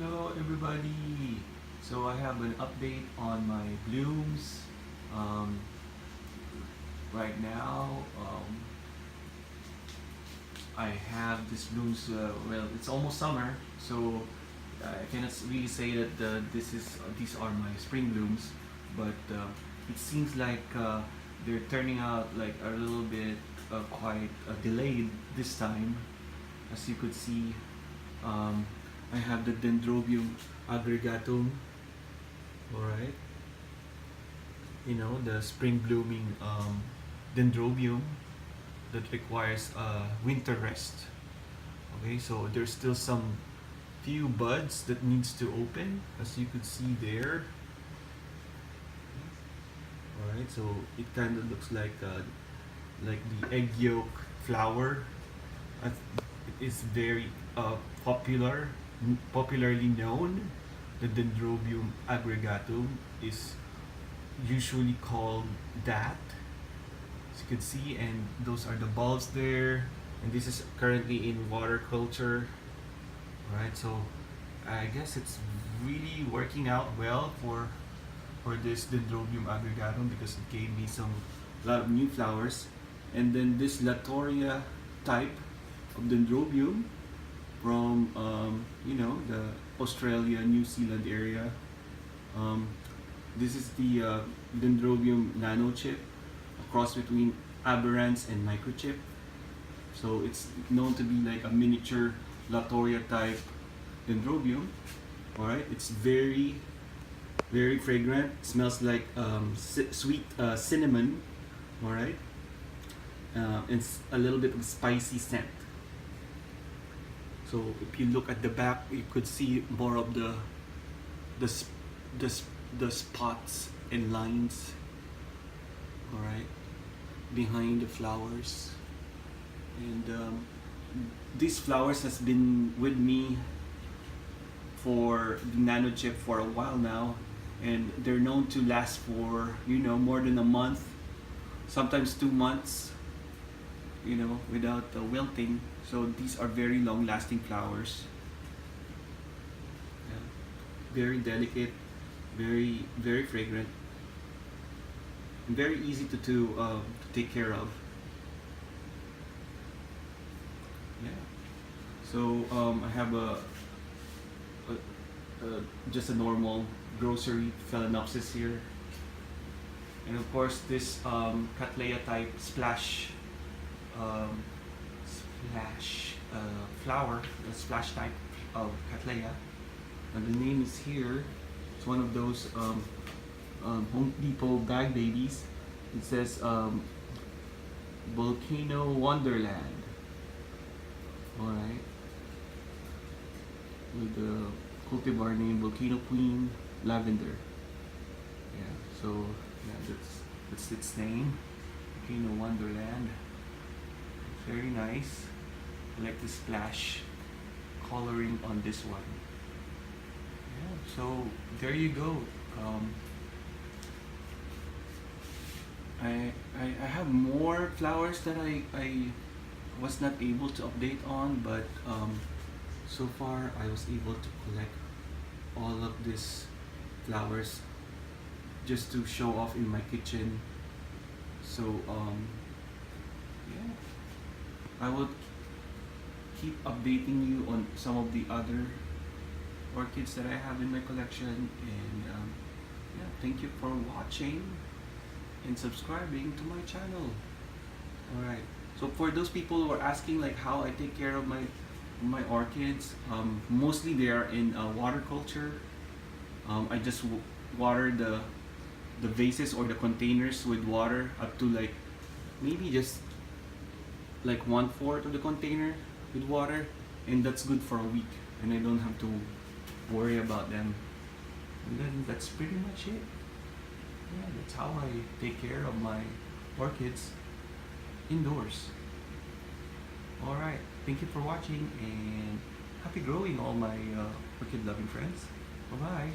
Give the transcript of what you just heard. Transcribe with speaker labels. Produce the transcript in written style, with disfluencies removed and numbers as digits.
Speaker 1: Hello everybody! So I have an update on my blooms. Um, right now, I have these blooms. Well, it's almost summer, so I cannot really say that these are my spring blooms. But it seems like they're turning out like a little bit quite delayed this time. As you could see, um, I have the Dendrobium aggregatum. Alright, the spring blooming dendrobium that requires winter rest. Okay, so there's still some few buds that needs to open, as you could see there. Alright, so it kind of looks like the egg yolk flower. It is very popularly known. The Dendrobium aggregatum is usually called that, as you can see, and those are the bulbs there, and this is currently in water culture. Alright, so I guess it's really working out well for this Dendrobium aggregatum because it gave me a lot of new flowers. And then this Latoria type of Dendrobium from the Australia, New Zealand area. This is the Dendrobium nanochip, a cross between aberrans and microchip. So it's known to be like a miniature Latoria type Dendrobium. Alright, it's very fragrant. It smells like sweet cinnamon. Alright, it's a little bit of spicy scent. So if you look at the back, you could see more of the spots and lines, all right, behind the flowers. And these flowers has been with me for the nanochip for a while now, and they're known to last for more than a month, sometimes 2 months, without wilting. So these are very long-lasting flowers. Yeah. Very delicate, very fragrant, and very easy to take care of. Yeah. So I have just a normal grocery phalaenopsis here, and of course this Cattleya type splash flower, the splash type of Cattleya, and the name is here. It's one of those Home Depot bag babies. It says Volcano Wonderland. Alright, with the cultivar name Volcano Queen Lavender. Yeah, so yeah, that's its name, Volcano Wonderland. Very nice. I like the splash coloring on this one. Yeah, so there you go. I have more flowers that I was not able to update on, but so far I was able to collect all of these flowers just to show off in my kitchen. So yeah, I will keep updating you on some of the other orchids that I have in my collection. And yeah, thank you for watching and subscribing to my channel. Alright, so for those people who are asking like how I take care of my orchids, mostly they are in water culture. I just water the vases or the containers with water up to like maybe just like 1/4 of the container with water, and that's good for a week, and I don't have to worry about them. And then that's pretty much it. Yeah, that's how I take care of my orchids indoors. Alright, thank you for watching, and happy growing all my orchid loving friends. Bye bye.